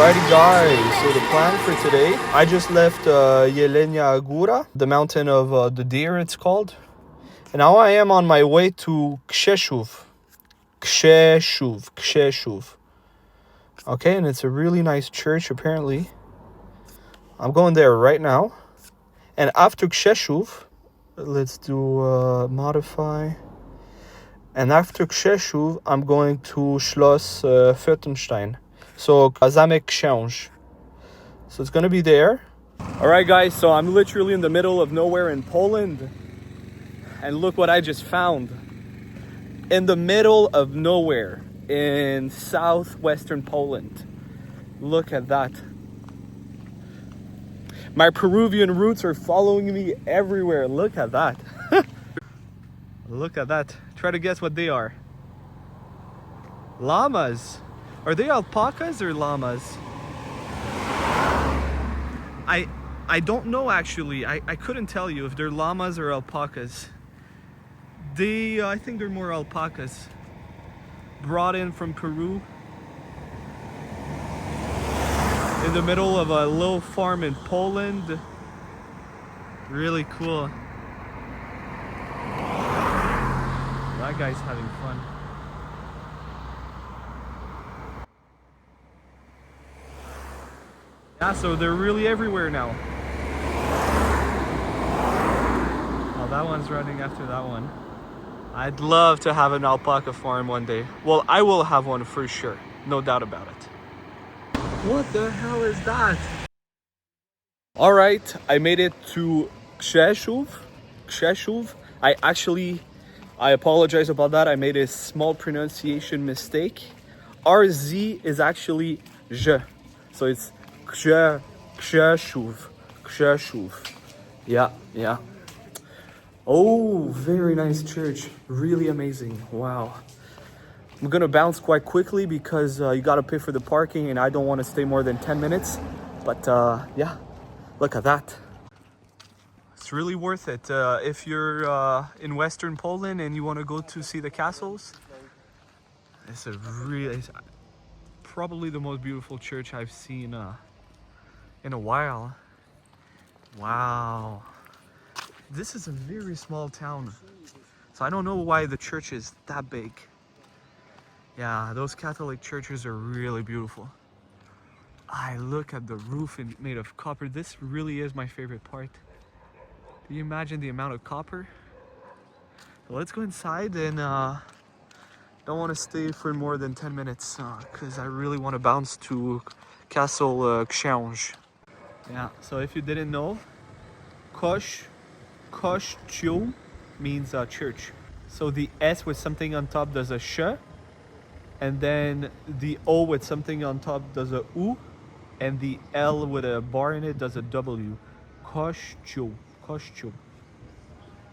Alrighty guys, so the plan for today, I just left Jelenia Góra, the mountain of the deer it's called. And now I am on my way to Książ. Okay, and it's a really nice church apparently. I'm going there right now. And after Książ, let's do modify. And after Książ, I'm going to Schloss Fürstenstein. So Zamek Książ. So it's gonna be there. Alright guys, so I'm literally in the middle of nowhere in Poland. And look what I just found. In the middle of nowhere in southwestern Poland. Look at that. My Peruvian roots are following me everywhere. Look at that. Look at that. Try to guess what they are. Llamas. Are they alpacas or llamas? I don't know actually. I couldn't tell you if they're llamas or alpacas. I think they're more alpacas. Brought in from Peru. In the middle of a little farm in Poland. Really cool. That guy's having fun. Yeah, so they're really everywhere now. Oh, that one's running after that one. I'd love to have an alpaca farm one day. Well, I will have one for sure. No doubt about it. What the hell is that? All right, I made it to Książ. I apologize about that. I made a small pronunciation mistake. RZ is actually J. So it's Książ. Yeah. Oh, very nice church. Really amazing. Wow. I'm gonna bounce quite quickly because you gotta pay for the parking and I don't want to stay more than 10 minutes. But yeah, look at that. It's really worth it. If you're in Western Poland and you want to go to see the castles, it's probably the most beautiful church I've seen in a while. Wow. This is a very small town. So I don't know why the church is that big. Yeah, those Catholic churches are really beautiful. I look at the roof made of copper. This really is my favorite part. Can you imagine the amount of copper? So let's go inside and don't want to stay for more than 10 minutes because I really want to bounce to Castle Książ. Yeah, so if you didn't know, Kościół means church. So the S with something on top does a sh, and then the O with something on top does a U, and the L with a bar in it does a W. Kościół.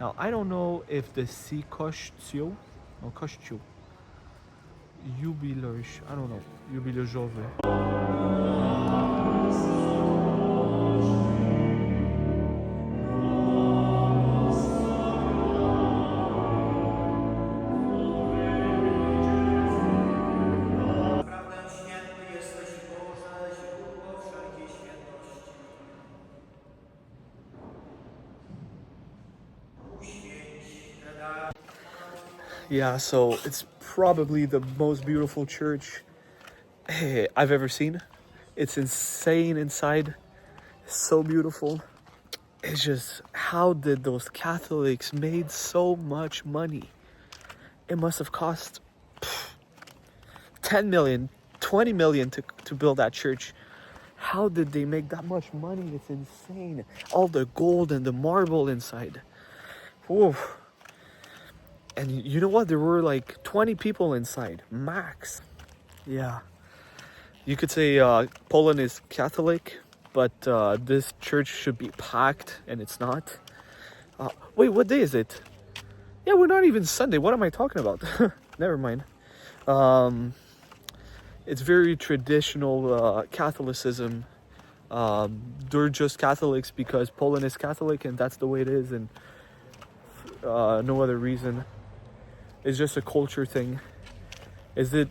Now I don't know if the C Kościół or Kościół. Jubileus, I don't know. Jubileuszowy. Yeah, so it's probably the most beautiful church I've ever seen. It's insane inside. It's so beautiful. It's just, how did those Catholics made so much money? It must have cost 10 million, 20 million to build that church. How did they make that much money? It's insane. All the gold and the marble inside. Oof. And you know what? There were like 20 people inside, max. Yeah. You could say Poland is Catholic, but this church should be packed, and it's not. Wait, what day is it? Yeah, we're not even Sunday. What am I talking about? Never mind. It's very traditional Catholicism. They're just Catholics because Poland is Catholic, and that's the way it is, and no other reason. It's just a culture thing.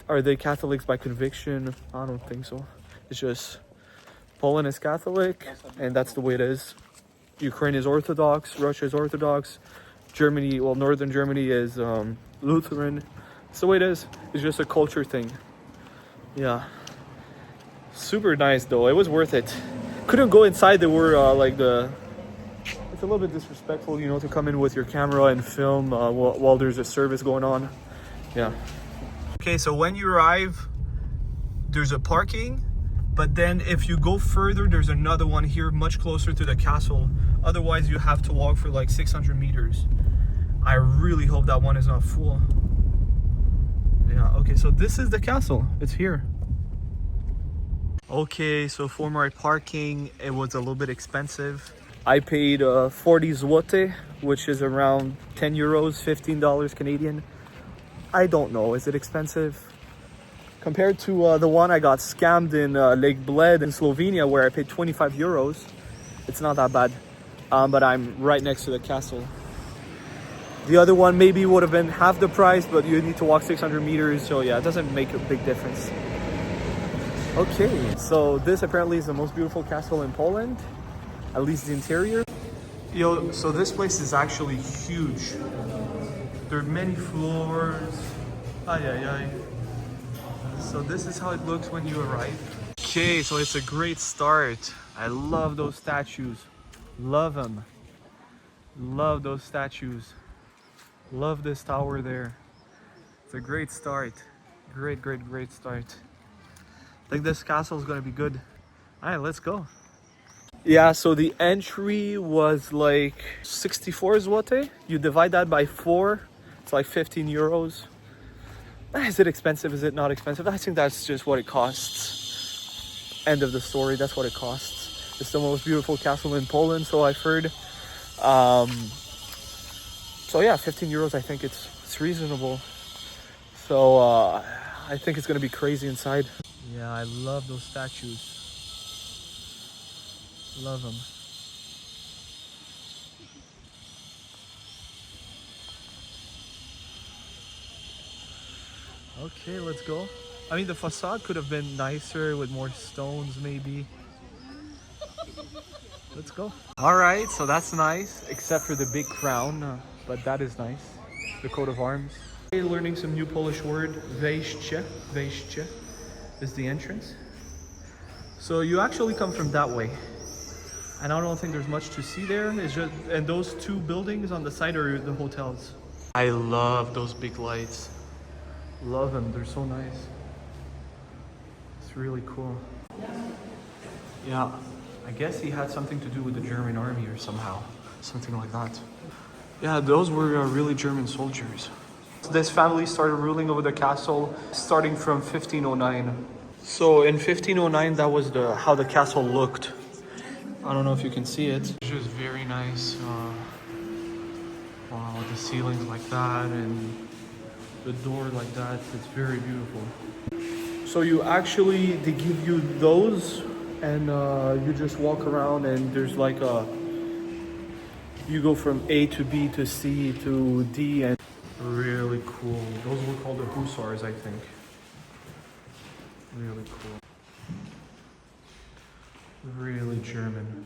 Are they Catholics by conviction? I don't think so. It's just Poland is Catholic, and that's the way it is. Ukraine is Orthodox, Russia is Orthodox, Germany, well, Northern Germany is Lutheran. It's the way it is. It's just a culture thing. Yeah. Super nice though. It was worth it. Couldn't go inside. There were it's a little bit disrespectful, you know, to come in with your camera and film while there's a service going on. Yeah. Okay, so when you arrive, there's a parking, but then if you go further, there's another one here much closer to the castle. Otherwise, you have to walk for like 600 meters. I really hope that one is not full. Yeah, okay, so this is the castle. It's here. Okay, so for my parking, it was a little bit expensive. I paid 40 zloty, which is around 10 euros, $15 Canadian. I don't know, is it expensive? Compared to the one I got scammed in Lake Bled in Slovenia, where I paid 25 euros, it's not that bad. But I'm right next to the castle. The other one maybe would have been half the price, but you need to walk 600 meters, so yeah, it doesn't make a big difference. Okay, so this apparently is the most beautiful castle in Poland, at least the interior. Yo, so this place is actually huge. There are many floors. Ay, ay, ay. So this is how it looks when you arrive. Okay, so it's a great start. I love those statues. Love them. Love those statues. Love this tower there. It's a great start. Great, great, great start. I think this castle is gonna be good. All right, let's go. Yeah, so the entry was like 64 zloty. You divide that by 4, it's like 15 euros. Is it expensive? Is it not expensive? I think that's just what it costs. End of the story, that's what it costs. It's the most beautiful castle in Poland, so I've heard. So yeah, 15 euros, I think it's reasonable. So I think it's gonna be crazy inside. Yeah, I love those statues. Love them. Okay, let's go. I mean, the facade could have been nicer with more stones, maybe. Let's go. All right, so that's nice, except for the big crown, but that is nice. The coat of arms. Okay, learning some new Polish word. Wejście. Wejście is the entrance. So you actually come from that way. And I don't think there's much to see there. It's just, and those 2 buildings on the side are the hotels. I love those big lights. Love them, they're so nice. It's really cool. Yeah, I guess he had something to do with the German army or somehow. Something like that. Yeah, those were really German soldiers. This family started ruling over the castle starting from 1509. So in 1509, that was how the castle looked. I don't know if you can see it. It's just very nice. Wow, the ceilings like that and the door like that. It's very beautiful. So they give you those and you just walk around and there's like you go from A to B to C to D and really cool. Those were called the hussars, I think. Really cool. Really German.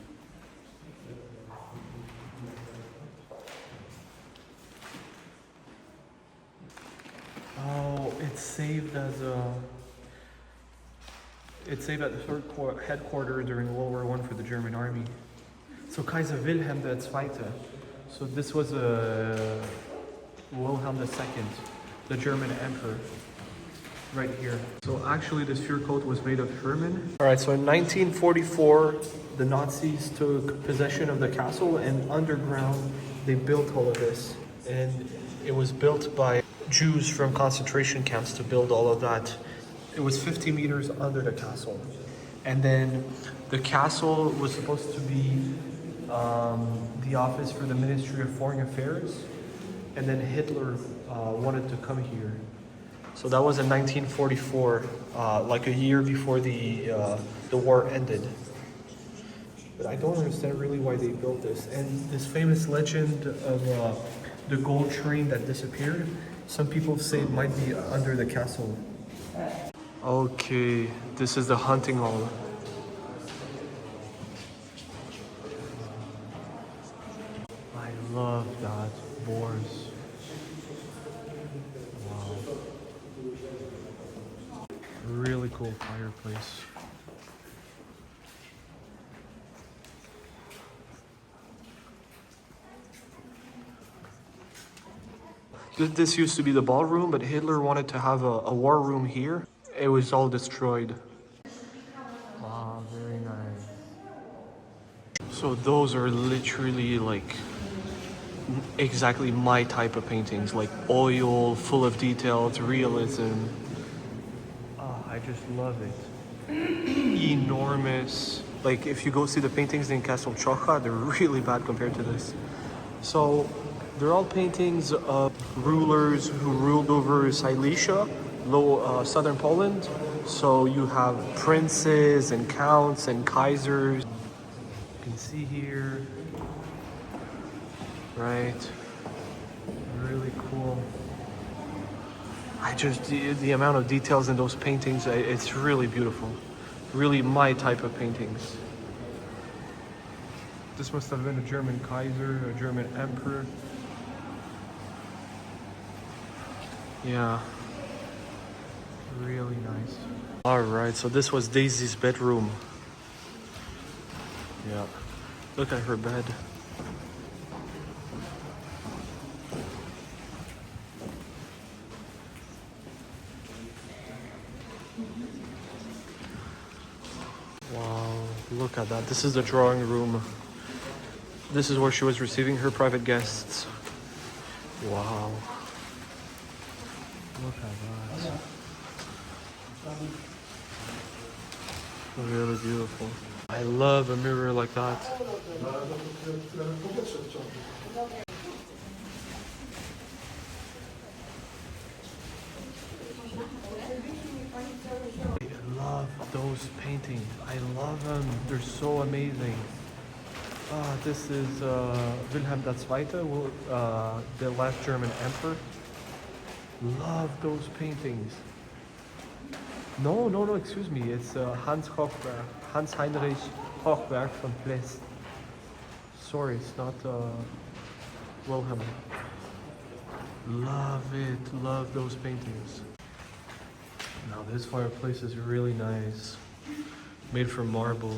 Oh, it's saved at the third headquarters during World War I for the German army. So Kaiser Wilhelm II. So this was Wilhelm II, the German emperor. Right here. So actually the fur coat was made of Herman. All right, so in 1944, the Nazis took possession of the castle and underground they built all of this. And it was built by Jews from concentration camps to build all of that. It was 50 meters under the castle. And then the castle was supposed to be the office for the Ministry of Foreign Affairs. And then Hitler wanted to come here. So that was in 1944, like a year before the war ended. But I don't understand really why they built this. And this famous legend of the gold train that disappeared, some people say it might be under the castle. Okay, this is the hunting hall. I love that. Boars. Wow. Really cool fireplace. This used to be the ballroom, but Hitler wanted to have a war room here. It was all destroyed. Wow, very nice. So those are literally like exactly my type of paintings, like oil, full of details, realism. Oh, I just love it. Enormous. Like if you go see the paintings in Castle Czocha, they're really bad compared to this. So they're all paintings of rulers who ruled over Silesia, southern Poland. So you have princes and counts and kaisers. You can see here, right? Really cool. The amount of details in those paintings, it's really beautiful. Really my type of paintings. This must have been a German Kaiser, a German emperor. Yeah. Really nice. All right, so this was Daisy's bedroom. Yeah. Look at her bed. Wow, look at that. This is the drawing room. This is where she was receiving her private guests. Wow. Look at that. Really beautiful. I love a mirror like that. I love those paintings. I love them. They're so amazing. This is Wilhelm II, the last German emperor. Love those paintings. No, excuse me. It's Hans Heinrich Hochberg from Pless. Sorry, it's not Wilhelm. Love it. Love those paintings. Now this fireplace is really nice. Made from marble.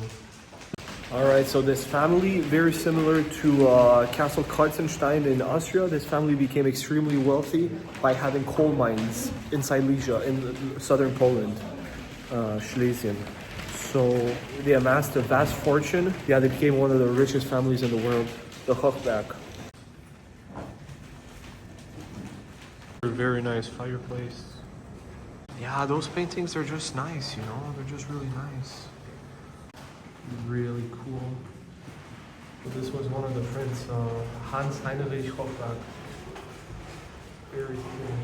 Alright, so this family, very similar to Castle Kreuzenstein in Austria, this family became extremely wealthy by having coal mines in Silesia, in southern Poland, Schlesien. So they amassed a vast fortune. Yeah, they became one of the richest families in the world, the Hochberg. Very nice fireplace. Yeah, those paintings are just nice, you know, they're just really nice. Really cool. But this was one of the prints, Hans Heinrich Hochberg. Very cool.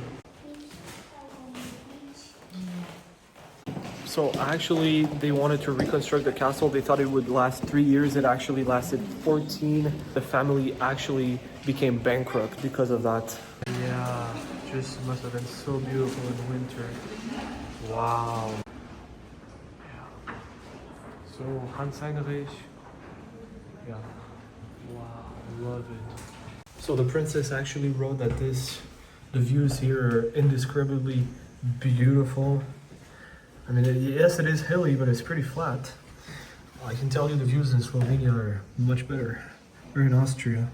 So actually, they wanted to reconstruct the castle. They thought it would last 3 years. It actually lasted 14. The family actually became bankrupt because of that. Yeah, just must have been so beautiful in winter. Wow. So Hans Heinrich, yeah, wow, love it. So the princess actually wrote that the views here are indescribably beautiful. I mean, yes, it is hilly, but it's pretty flat. I can tell you the views in Slovenia are much better. We're in Austria.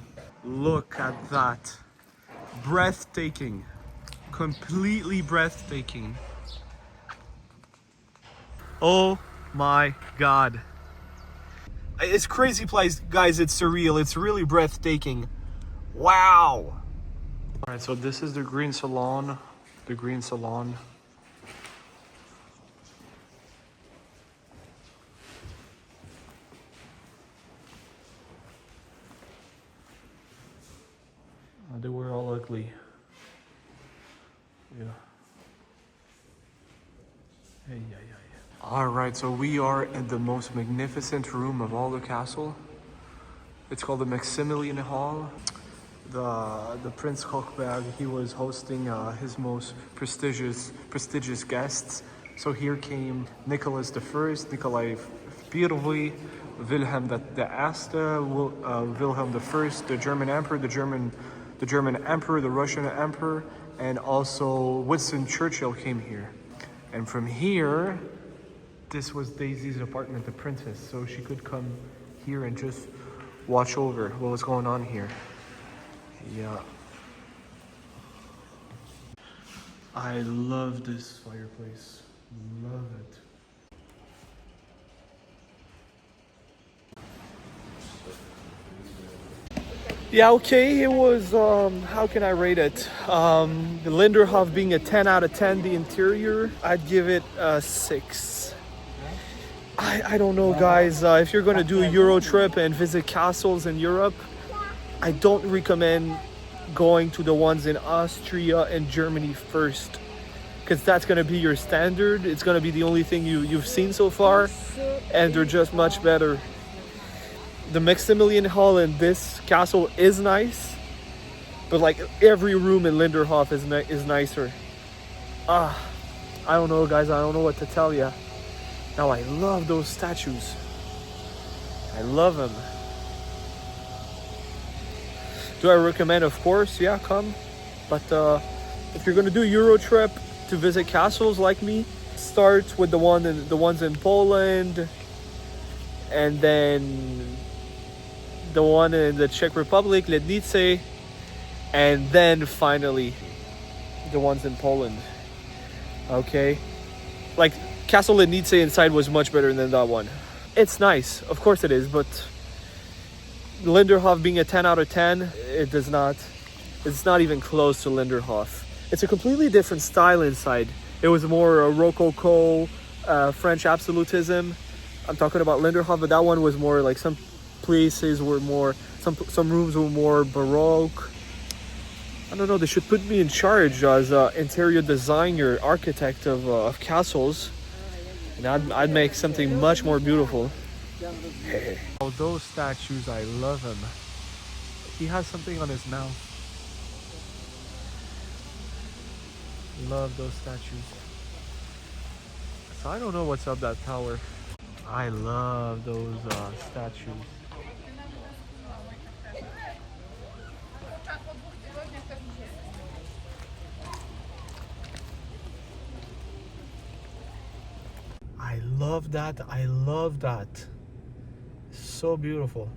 Look at that. Breathtaking. Completely breathtaking. Oh my God. It's crazy place, guys. It's surreal. It's really breathtaking. Wow. All right, so this is the green salon. The green salon. They were all ugly. Yeah. Hey, yeah. All right, so we are in the most magnificent room of all the castle. It's called the Maximilian Hall. The Prince Hochberg, he was hosting his most prestigious guests. So here came Nicholas the First, Nikolai Первый, Wilhelm the Erste, Wilhelm the First, the German Emperor, the German Emperor, the Russian Emperor, and also Winston Churchill came here. And from here, this was Daisy's apartment, the princess, so she could come here and just watch over what was going on here. Yeah. I love this fireplace. Love it. Yeah, okay, it was, how can I rate it? The Linderhof being a 10 out of 10, the interior, I'd give it a 6. I don't know, guys, if you're going to do a Euro trip and visit castles in Europe, I don't recommend going to the ones in Austria and Germany first, because that's going to be your standard. It's going to be the only thing you've seen so far, and they're just much better. The Maximilian Hall in this castle is nice, but like every room in Linderhof is nicer. I don't know, guys, I don't know what to tell you. Now, I love those statues. I love them. Do I recommend? Of course, yeah, come. But if you're gonna do a Euro trip to visit castles like me, start with the ones in Poland, and then the one in the Czech Republic, Lednice, and then finally the ones in Poland. Okay, like Castle Lednice inside was much better than that one. It's nice, of course it is, but Linderhof being a 10 out of 10, it's not even close to Linderhof. It's a completely different style inside. It was more a Rococo, French absolutism. I'm talking about Linderhof, but that one was more like some places were more, some rooms were more Baroque. I don't know, they should put me in charge as interior designer, architect of castles, and I'd make something much more beautiful. Hey. Oh, those statues, I love him. He has something on his mouth. Love those statues. So I don't know what's up that tower. I love those statues. I love that. I love that. So beautiful.